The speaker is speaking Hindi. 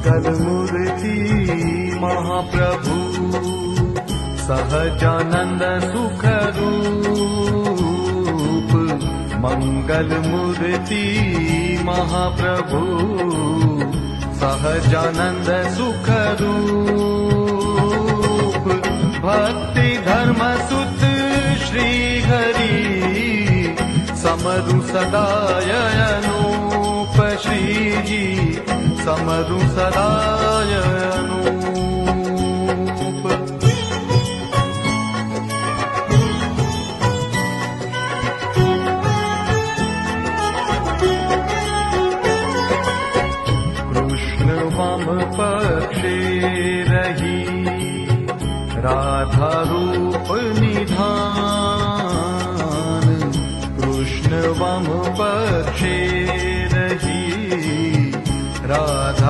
मंगलमूर्ति महाप्रभु सहजानंद सुखरूप मंगलमूर्ति महाप्रभु सहजानंद सुखरूप भक्ति धर्म सुत श्री हरि समरु सदाय अनूप श्रीजी समरु सदाय अनूप। कृष्ण वाम पक्षे रही राधा रूप निधान कृष्ण वाम पक्षे रही राधा